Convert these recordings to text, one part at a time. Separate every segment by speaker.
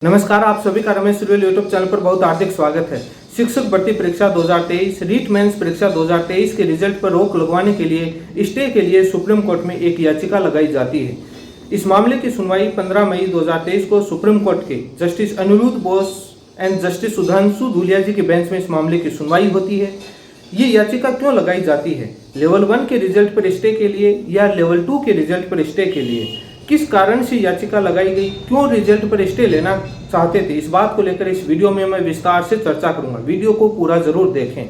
Speaker 1: नमस्कार, आप सभी का रमेश सुरवेल यूट्यूब चैनल पर बहुत हार्दिक स्वागत है। शिक्षक भर्ती परीक्षा 2023 रीट मेंस परीक्षा 2023 के रिजल्ट पर रोक लगवाने के लिए स्टे के लिए सुप्रीम कोर्ट में एक याचिका लगाई जाती है। इस मामले की सुनवाई 15 मई 2023 को सुप्रीम कोर्ट के justice Aniruddha Bose and justice Sudhanshu Dhulia ji के बेंच में इस मामले की सुनवाई होती है। ये याचिका क्यों लगाई जाती है? लेवल 1 के रिजल्ट पर स्टे के लिए या लेवल 2 के रिजल्ट पर स्टे के लिए? किस कारण से याचिका लगाई गई? क्यों रिजल्ट पर स्टे लेना चाहते थे? इस बात को लेकर इस वीडियो में मैं विस्तार से चर्चा करूंगा। वीडियो को पूरा जरूर देखें।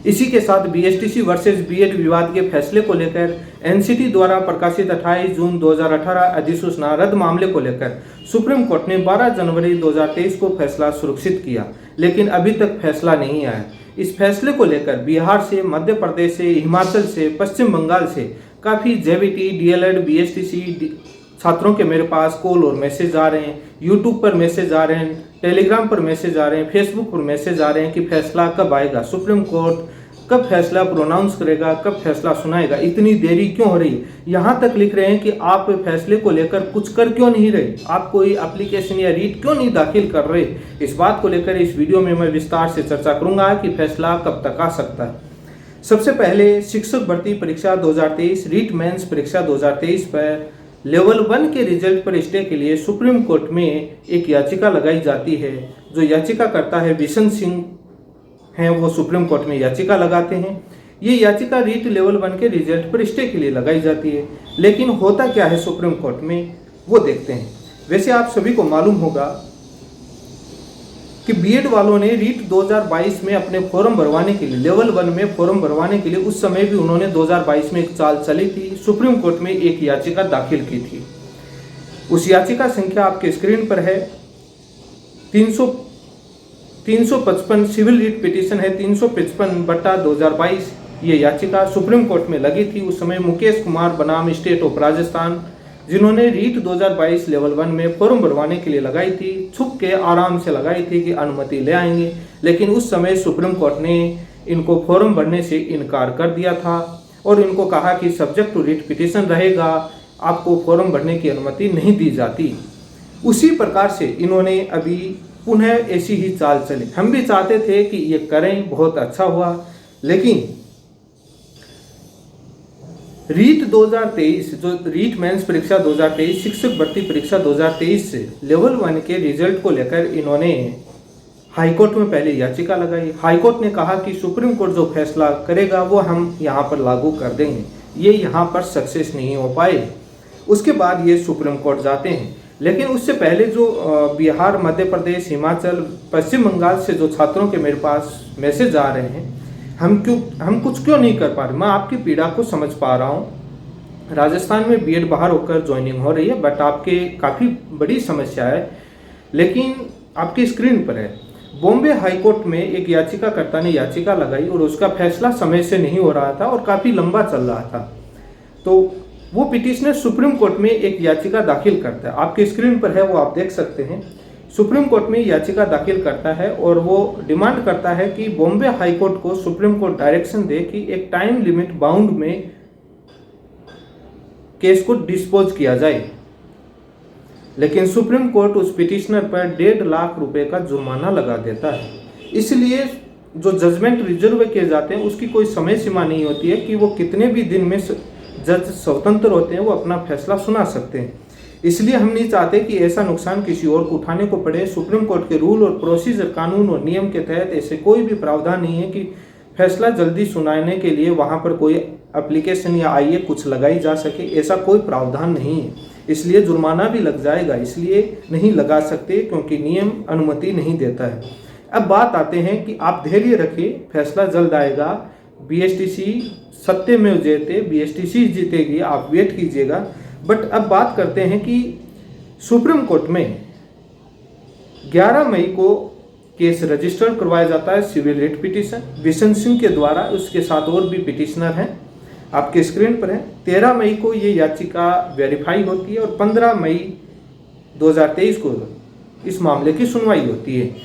Speaker 1: इसी के साथ बीएसटीसी वर्सेस बीएड विवाद के फैसले को लेकर एनसीटी द्वारा प्रकाशित 28 जून 2018 अधिसूचना रद्द मामले को लेकर सुप्रीम कोर्ट ने 12 जनवरी 2023 को फैसला सुरक्षित किया, लेकिन अभी तक फैसला नहीं आया। इस फैसले को लेकर बिहार से, मध्य प्रदेश से, हिमाचल से, पश्चिम बंगाल से काफ़ी जेबीटी, डीएलएड, बीएसटीसी छात्रों के मेरे पास कॉल और मैसेज आ रहे हैं। यूट्यूब पर मैसेज आ रहे हैं, टेलीग्राम पर मैसेज आ रहे हैं, फेसबुक पर मैसेज आ रहे हैं कि फैसला कब आएगा, सुप्रीम कोर्ट कब फैसला प्रोनाउंस करेगा, कब फैसला सुनाएगा, इतनी देरी क्यों हो रही है। यहाँ तक लिख रहे हैं कि आप फैसले को लेकर कुछ कर क्यों नहीं रहे, आप कोई एप्लीकेशन या रीट क्यों नहीं दाखिल कर रहे। इस बात को लेकर इस वीडियो में मैं विस्तार से चर्चा करूंगा कि फैसला कब तक आ सकता है। सबसे पहले शिक्षक भर्ती परीक्षा 2023 रीट मेंस परीक्षा 2023 पर लेवल 1 के रिजल्ट पर स्टे के लिए सुप्रीम कोर्ट में एक याचिका लगाई जाती है। जो याचिका करता है बिशन सिंह हैं, वो सुप्रीम कोर्ट में याचिका लगाते हैं। ये याचिका रीट लेवल 1 के रिजल्ट पर स्टे के लिए लगाई जाती है। लेकिन होता क्या है सुप्रीम कोर्ट में, वो देखते हैं। वैसे आप सभी को मालूम होगा कि बीएड वालों ने रीट 2022 में अपने फॉर्म भरवाने के लिए, लेवल 1 में फॉर्म भरवाने के लिए उस समय भी उन्होंने 2022 में एक चाल चली थी, सुप्रीम कोर्ट में एक याचिका दाखिल की थी। उस याचिका संख्या आपके स्क्रीन पर है। 355 सिविल रीट पिटीशन है, 355/2022 ये याचिका सुप्रीम कोर्ट में लगी थी। उस समय मुकेश कुमार बनाम स्टेट ऑफ राजस्थान, जिन्होंने रीट 2022 लेवल 1 में फॉर्म भरवाने के लिए लगाई थी, छुप के आराम से लगाई थी कि अनुमति ले आएंगे। लेकिन उस समय सुप्रीम कोर्ट ने इनको फॉर्म भरने से इनकार कर दिया था और इनको कहा कि सब्जेक्ट टू रीट पिटीशन रहेगा, आपको फॉर्म भरने की अनुमति नहीं दी जाती। उसी प्रकार से इन्होंने अभी पुनः ऐसी ही चाल चली। हम भी चाहते थे कि ये करें, बहुत अच्छा हुआ, लेकिन रीट 2023 जो रीट मेंस परीक्षा 2023 शिक्षक भर्ती परीक्षा 2023 से लेवल 1 के रिजल्ट को लेकर इन्होंने हाईकोर्ट में पहले याचिका लगाई। हाईकोर्ट ने कहा कि सुप्रीम कोर्ट जो फैसला करेगा वो हम यहाँ पर लागू कर देंगे। ये यहाँ पर सक्सेस नहीं हो पाए। उसके बाद ये सुप्रीम कोर्ट जाते हैं। लेकिन उससे पहले जो बिहार, मध्य प्रदेश, हिमाचल, पश्चिम बंगाल से जो छात्रों के मेरे पास मैसेज आ रहे हैं, हम कुछ क्यों नहीं कर पा रहे। मैं आपकी पीड़ा को समझ पा रहा हूँ। राजस्थान में बीएड बाहर होकर ज्वाइनिंग हो रही है, बट आपके काफ़ी बड़ी समस्या है। लेकिन आपकी स्क्रीन पर है, बॉम्बे हाईकोर्ट में एक याचिकाकर्ता ने याचिका लगाई और उसका फैसला समय से नहीं हो रहा था और काफ़ी लंबा चल रहा था। तो वो पिटिशनर सुप्रीम कोर्ट में एक याचिका दाखिल करता है। आपकी स्क्रीन पर है, वो आप देख सकते हैं। सुप्रीम कोर्ट में याचिका दाखिल करता है और वो डिमांड करता है कि बॉम्बे हाईकोर्ट को सुप्रीम कोर्ट डायरेक्शन दे कि एक टाइम लिमिट बाउंड में केस को डिस्पोज किया जाए। लेकिन सुप्रीम कोर्ट उस पिटिशनर पर 1.5 लाख रुपए का जुर्माना लगा देता है। इसलिए जो जजमेंट रिजर्व किए जाते हैं उसकी कोई समय सीमा नहीं होती है कि वो कितने भी दिन में जज स्वतंत्र होते हैं, वो अपना फैसला सुना सकते हैं। इसलिए हम नहीं चाहते कि ऐसा नुकसान किसी और को उठाने को पड़े। सुप्रीम कोर्ट के रूल और प्रोसीजर, कानून और नियम के तहत ऐसे कोई भी प्रावधान नहीं है कि फैसला जल्दी सुनाने के लिए वहाँ पर कोई एप्लीकेशन या आईए कुछ लगाई जा सके। ऐसा कोई प्रावधान नहीं है। इसलिए जुर्माना भी लग जाएगा, इसलिए नहीं लगा सकते क्योंकि नियम अनुमति नहीं देता है। अब बात आते हैं कि आप धैर्य रखिए, फैसला जल्द आएगा। बीएसटीसी सत्य में जयते, बीएसटीसी जीतेगी, आप वेट कीजिएगा। बट अब बात करते हैं कि सुप्रीम कोर्ट में 11 मई को केस रजिस्टर करवाया जाता है, civil writ petition Bishan Singh के द्वारा। उसके साथ और भी पिटिशनर हैं, आपके स्क्रीन पर है। 13 मई को ये याचिका वेरीफाई होती है और 15 मई 2023 को इस मामले की सुनवाई होती है।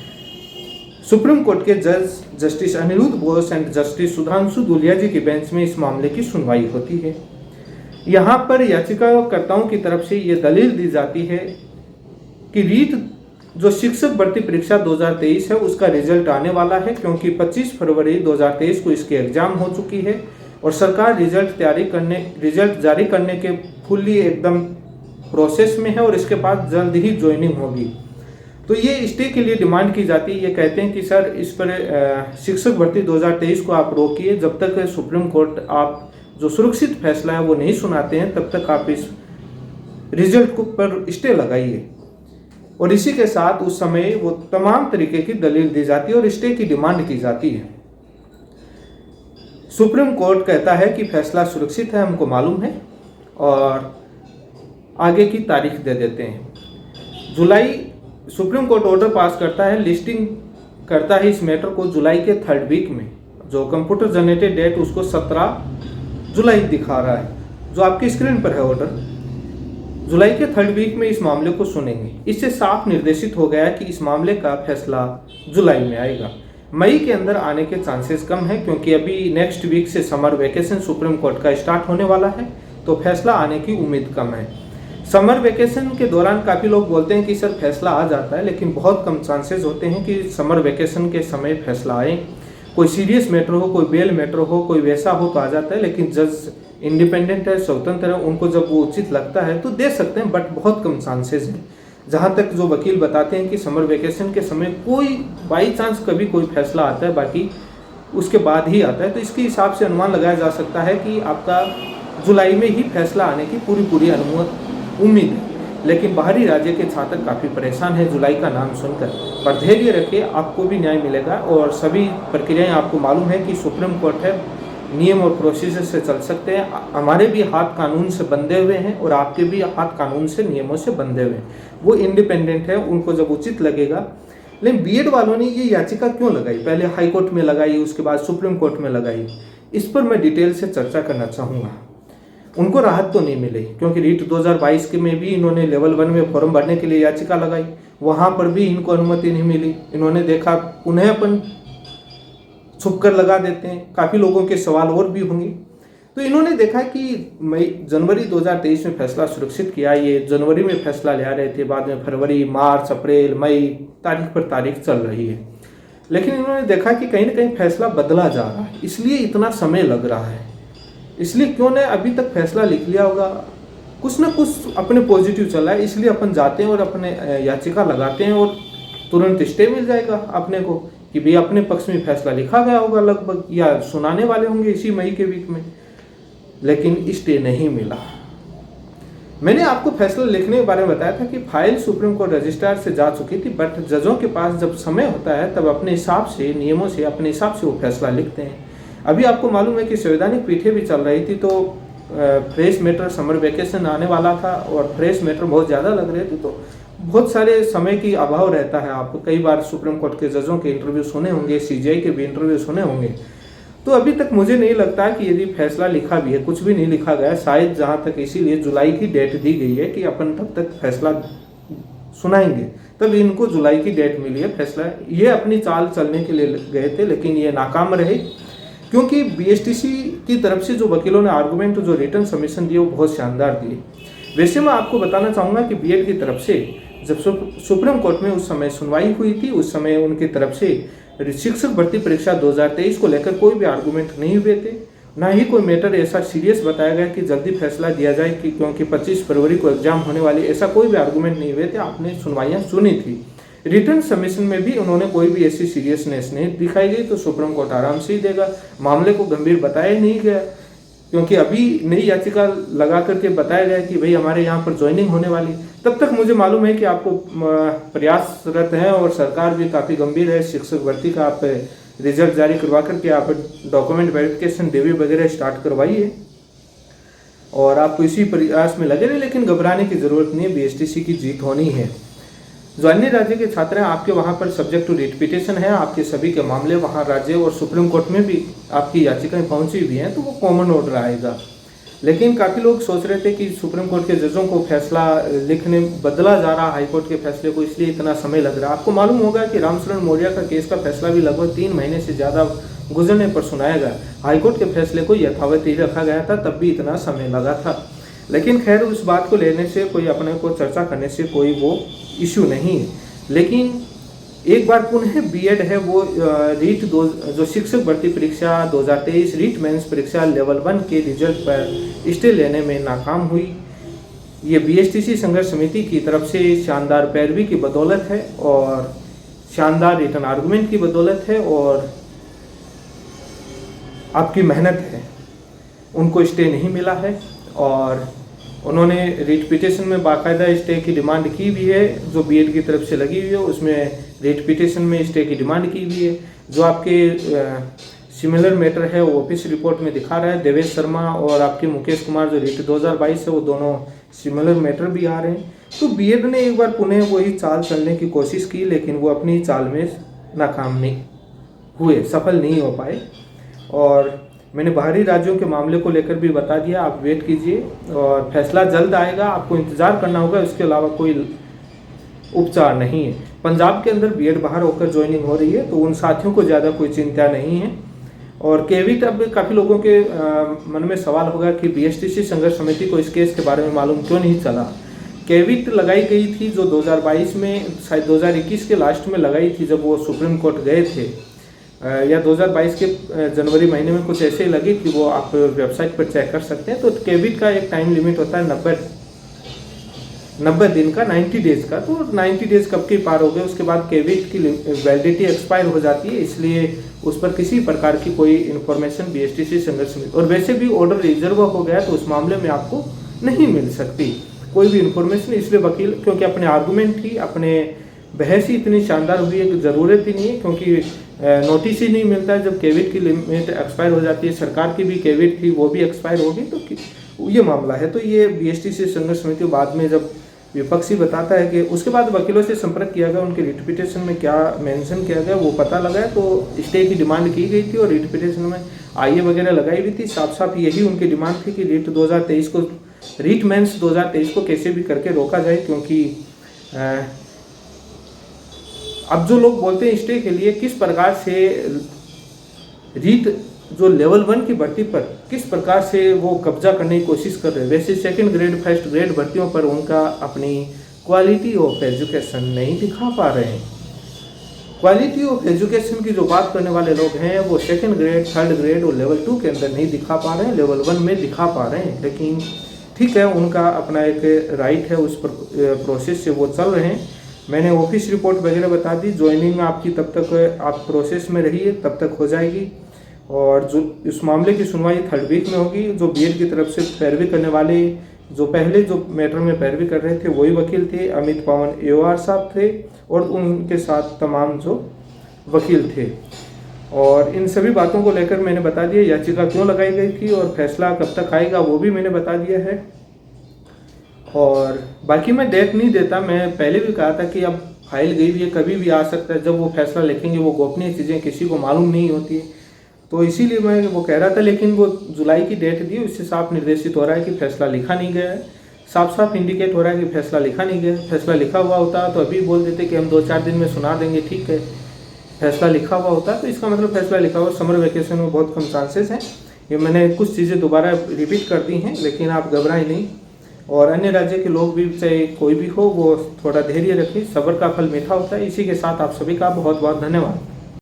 Speaker 1: सुप्रीम कोर्ट के जज justice Aniruddha Bose and justice Sudhanshu Dhulia ji के बेंच में इस मामले की सुनवाई होती है। यहाँ पर याचिकाकर्ताओं की तरफ से ये दलील दी जाती है कि रीट जो शिक्षक भर्ती परीक्षा 2023 है उसका रिजल्ट आने वाला है, क्योंकि 25 फरवरी 2023 को इसकी एग्जाम हो चुकी है और सरकार रिजल्ट जारी करने के फुल्ली एकदम प्रोसेस में है और इसके बाद जल्द ही ज्वाइनिंग होगी। तो ये स्टे के लिए डिमांड की जाती है। ये कहते हैं कि सर इस पर शिक्षक भर्ती 2023 को आप रोकिए, जब तक सुप्रीम कोर्ट आप जो सुरक्षित फैसला है वो नहीं सुनाते हैं तब तक आप इस रिजल्ट को पर स्टे लगाइए। और इसी के साथ उस समय वो तमाम तरीके की दलील दी जाती है और स्टे की डिमांड की जाती है। सुप्रीम कोर्ट कहता है कि फैसला सुरक्षित है, हमको मालूम है, और आगे की तारीख दे देते हैं। जुलाई सुप्रीम कोर्ट ऑर्डर पास करता है, लिस्टिंग करता है इस मैटर को जुलाई के 3rd वीक में। जो कंप्यूटर जनरेटेड डेट उसको 17 जुलाई दिखा रहा है, जो आपकी स्क्रीन पर है ऑर्डर। जुलाई के 3rd वीक में इस मामले को सुनेंगे। इससे साफ निर्देशित हो गया कि इस मामले का फैसला जुलाई में आएगा। मई के अंदर आने के चांसेस कम है, क्योंकि अभी नेक्स्ट वीक से समर वेकेशन सुप्रीम कोर्ट का स्टार्ट होने वाला है, तो फैसला आने की उम्मीद कम है। समर वेकेशन के दौरान काफ़ी लोग बोलते हैं कि सर फैसला आ जाता है, लेकिन बहुत कम चांसेस होते हैं कि समर वेकेशन के समय फैसला आए। कोई सीरियस मैटर हो, कोई बेल मैटर हो, कोई वैसा हो तो आ जाता है, लेकिन जज इंडिपेंडेंट है, स्वतंत्र है, उनको जब वो उचित लगता है तो दे सकते हैं, बट बहुत कम चांसेस है। जहाँ तक जो वकील बताते हैं कि समर वेकेशन के समय कोई बाई चांस कभी कोई फैसला आता है, बाकी उसके बाद ही आता है। तो इसके हिसाब से अनुमान लगाया जा सकता है कि आपका जुलाई में ही फैसला आने की पूरी उम्मीद है। लेकिन बाहरी राज्य के छात्र काफ़ी परेशान हैं जुलाई का नाम सुनकर, पर धैर्य रखिए, आपको भी न्याय मिलेगा। और सभी प्रक्रियाएं आपको मालूम है कि सुप्रीम कोर्ट है, नियम और प्रोसीजर से चल सकते हैं। हमारे भी हाथ कानून से बंधे हुए हैं और आपके भी हाथ कानून से, नियमों से बंधे हुए हैं। वो इंडिपेंडेंट है, उनको जब उचित लगेगा। लेकिन बीएड वालों ने ये याचिका क्यों लगाई? पहले हाई कोर्ट में लगाई, उसके बाद सुप्रीम कोर्ट में लगाई। इस पर मैं डिटेल से चर्चा करना चाहूँगा। उनको राहत तो नहीं मिली, क्योंकि रीट 2022 के में भी इन्होंने लेवल 1 में फॉर्म भरने के लिए याचिका लगाई, वहाँ पर भी इनको अनुमति नहीं मिली। इन्होंने देखा उन्हें अपन छुप कर लगा देते हैं, काफ़ी लोगों के सवाल और भी होंगे। तो इन्होंने देखा कि जनवरी 2023 में फैसला सुरक्षित किया। ये जनवरी में फैसला ले आ रहे थे, बाद में फरवरी, मार्च, अप्रैल, मई, तारीख पर तारीख चल रही है। लेकिन इन्होंने देखा कि कहीं ना कहीं फैसला बदला जा रहा है, इसलिए इतना समय लग रहा है। इसलिए क्यों ने अभी तक फैसला लिख लिया होगा, कुछ ना कुछ अपने पॉजिटिव चला है, इसलिए अपन जाते हैं और अपने याचिका लगाते हैं और तुरंत स्टे मिल जाएगा अपने को कि भाई अपने पक्ष में फैसला लिखा गया होगा लगभग, या सुनाने वाले होंगे इसी मई के वीक में। लेकिन स्टे नहीं मिला। मैंने आपको फैसला लिखने के बारे में बताया था कि फाइल सुप्रीम कोर्ट रजिस्ट्रार से जा चुकी थी, बट जजों के पास जब समय होता है तब अपने हिसाब से, नियमों से, अपने हिसाब से वो फैसला लिखते हैं। अभी आपको मालूम है कि संवैधानिक पीठें भी चल रही थी, तो फ्रेश मैटर, समर वेकेशन आने वाला था और फ्रेश मैटर बहुत ज़्यादा लग रहे थे, तो बहुत सारे समय की अभाव रहता है। आप कई बार सुप्रीम कोर्ट के जजों के इंटरव्यू सुने होंगे, सीजीआई के भी इंटरव्यू सुने होंगे। तो अभी तक मुझे नहीं लगता कि यदि फैसला लिखा भी है, कुछ भी नहीं लिखा गया शायद, जहाँ तक इसीलिए जुलाई की डेट दी गई है कि अपन तब तक फैसला सुनाएंगे, तब इनको जुलाई की डेट मिली है फैसला। ये अपनी चाल चलने के लिए गए थे, लेकिन ये नाकाम रहे, क्योंकि बीएसटीसी की तरफ से जो वकीलों ने आर्गूमेंट, जो रिटर्न सबमिशन दिए, वो बहुत शानदार दिए। वैसे मैं आपको बताना चाहूँगा कि बीएड की तरफ से जब सुप्रीम कोर्ट में उस समय सुनवाई हुई थी, उस समय उनकी तरफ से शिक्षक भर्ती परीक्षा 2023 को लेकर कोई भी आर्गूमेंट नहीं हुए थे, ना ही कोई मैटर ऐसा सीरियस बताया गया कि जल्दी फैसला दिया जाए कि क्योंकि 25 फरवरी को एग्जाम होने वाली, ऐसा कोई भी आर्गूमेंट नहीं हुए थे। आपने सुनवाइयाँ सुनी थी। रिटर्न सबमिशन में भी उन्होंने कोई भी ऐसी सीरियसनेस नहीं दिखाई गई, तो सुप्रीम कोर्ट आराम से ही देगा। मामले को गंभीर बताया नहीं गया, क्योंकि अभी नई याचिका लगा करके बताया गया कि भाई हमारे यहाँ पर ज्वाइनिंग होने वाली। तब तक मुझे मालूम है कि आपको प्रयासरत हैं और सरकार भी काफ़ी गंभीर है। शिक्षक भर्ती का आप रिजल्ट जारी करवा करके आप डॉक्यूमेंट वेरिफिकेशन, डेवी वगैरह स्टार्ट करवाइए और आपको इसी प्रयास में लगे रहे, लेकिन घबराने की ज़रूरत नहीं है। बीएसटीसी की जीत होनी है। जो अन्य राज्य के छात्र हैं, आपके वहाँ पर सब्जेक्ट टू रिट पिटिशन है, आपके सभी के मामले वहाँ राज्य और सुप्रीम कोर्ट में भी आपकी याचिकाएं पहुँची हुई हैं, तो वो कॉमन ऑर्डर आएगा। लेकिन काफ़ी लोग सोच रहे थे कि सुप्रीम कोर्ट के जजों को फैसला लिखने बदला जा रहा हाई कोर्ट के फैसले को, इसलिए इतना समय लग रहा है। आपको मालूम होगा कि रामशरण मौर्य का केस का फैसला भी लगभग 3 महीने से ज़्यादा गुजरने पर सुनाया गया। हाईकोर्ट के फैसले को यथावत ही रखा गया था, तब भी इतना समय लगा था। लेकिन खैर, उस बात को लेने से कोई, अपने को चर्चा करने से कोई वो इशू नहीं है। लेकिन एक बार पुनः बीएड है वो रीट दो जो शिक्षक भर्ती परीक्षा 2023 रीट मेंस परीक्षा लेवल 1 के रिजल्ट पर स्टे लेने में नाकाम हुई। ये बीएसटीसी संघर्ष समिति की तरफ से शानदार पैरवी की बदौलत है और शानदार रिटर्न आर्गुमेंट की बदौलत है और आपकी मेहनत है, उनको स्टे नहीं मिला है और उन्होंने रिट पिटीशन में बाकायदा स्टे की डिमांड की भी है। जो बीएड की तरफ से लगी हुई है उसमें रिट पिटीशन में स्टे की डिमांड की हुई है। जो आपके सिमिलर मैटर है वो ऑफिस रिपोर्ट में दिखा रहा है। देवेश शर्मा और आपके मुकेश कुमार जो रिट 2022 है वो दोनों सिमिलर मैटर भी आ रहे हैं। तो बीएड ने एक बार पुनः वही चाल चलने की कोशिश की, लेकिन वो अपनी चाल में नाकाम नहीं हुए, सफल नहीं हो पाए। और मैंने बाहरी राज्यों के मामले को लेकर भी बता दिया, आप वेट कीजिए और फैसला जल्द आएगा, आपको इंतज़ार करना होगा, इसके अलावा कोई उपचार नहीं है। पंजाब के अंदर बीएड बाहर होकर ज्वाइनिंग हो रही है, तो उन साथियों को ज़्यादा कोई चिंता नहीं है। और केविट, अब काफ़ी लोगों के मन में सवाल होगा कि बीएसटीसी संघर्ष समिति को इस केस के बारे में मालूम क्यों नहीं चला। केविट लगाई गई थी जो 2022 में, शायद 2021 के लास्ट में लगाई थी जब वो सुप्रीम कोर्ट गए थे, या 2022 के जनवरी महीने में कुछ ऐसे ही लगी कि वो आप वेबसाइट पर चेक कर सकते हैं। तो केविट का एक टाइम लिमिट होता है 90 दिन का, 90 डेज का। तो 90 डेज कब के पार हो गए, उसके बाद केविट की वैलिडिटी एक्सपायर हो जाती है, इसलिए उस पर किसी प्रकार की कोई इन्फॉर्मेशन बीएसटीसी संघर्ष समिति, और वैसे भी ऑर्डर रिजर्व हो गया तो उस मामले में आपको नहीं मिल सकती कोई भी इन्फॉर्मेशन। इसलिए वकील, क्योंकि अपने आर्गूमेंट ही, अपने बहस ही इतनी शानदार हुई है कि ज़रूरत ही नहीं है, क्योंकि नोटिस ही नहीं मिलता है। जब केविट की लिमिट एक्सपायर हो जाती है, सरकार की भी केविट थी वो भी एक्सपायर होगी, तो ये मामला है। तो ये बीएसटीसी संघर्ष समिति बाद में जब विपक्षी बताता है कि उसके बाद वकीलों से संपर्क किया गया, उनके रिट पिटीशन में क्या मेंशन किया गया वो पता लगा, तो स्टे की डिमांड की गई थी और रिट पिटीशन में आईए वगैरह लगाई हुई थी। साफ साफ यही उनकी डिमांड थी कि रीट 2023 को, रीट मेंस 2023 को कैसे भी करके रोका जाए, क्योंकि अब जो लोग बोलते हैं स्टे के लिए किस प्रकार से रीट जो लेवल 1 की भर्ती पर किस प्रकार से वो कब्जा करने की कोशिश कर रहे हैं, वैसे सेकंड ग्रेड, फर्स्ट ग्रेड भर्तियों पर उनका अपनी क्वालिटी ऑफ एजुकेशन नहीं दिखा पा रहे हैं। क्वालिटी ऑफ एजुकेशन की जो बात करने वाले लोग हैं वो सेकंड ग्रेड, थर्ड ग्रेड और लेवल 2 के अंदर नहीं दिखा पा रहे हैं, लेवल 1 में दिखा पा रहे हैं। लेकिन ठीक है, उनका अपना एक राइट है, उस पर प्रोसेस से वो चल रहे हैं। मैंने ऑफिस रिपोर्ट वगैरह बता दी, ज्वाइनिंग आपकी तब तक आप प्रोसेस में रहिए, तब तक हो जाएगी। और जो इस मामले की सुनवाई 3rd वीक में होगी। जो बीएड की तरफ से पैरवी करने वाले, जो पहले जो मैटर में पैरवी कर रहे थे वही वकील थे, अमित पवन एओआर साहब थे और उनके साथ तमाम जो वकील थे। और इन सभी बातों को लेकर मैंने बता दिया याचिका क्यों लगाई गई थी और फैसला कब तक आएगा वो भी मैंने बता दिया है। और बाकी मैं डेट नहीं देता, मैं पहले भी कहा था कि अब फाइल गई हुई है, कभी भी आ सकता है। जब वो फैसला लिखेंगे, वो गोपनीय चीज़ें किसी को मालूम नहीं होती है, तो इसीलिए मैं वो कह रहा था। लेकिन वो जुलाई की डेट दी, उससे साफ निर्देशित हो रहा है कि फैसला लिखा नहीं गया है, साफ साफ इंडिकेट हो रहा है कि फैसला लिखा नहीं गया। फैसला लिखा हुआ होता तो अभी बोल देते कि हम 2-4 दिन में सुना देंगे, ठीक है। फैसला लिखा हुआ होता तो इसका मतलब फैसला लिखा हुआ। समर वेकेशन में बहुत कम चांसेस हैं। ये मैंने कुछ चीज़ें दोबारा रिपीट कर दी हैं, लेकिन आप घबराएं नहीं। और अन्य राज्य के लोग भी, चाहे कोई भी हो, वो थोड़ा धैर्य रखें, सब्र का फल मीठा होता है। इसी के साथ आप सभी का बहुत बहुत धन्यवाद।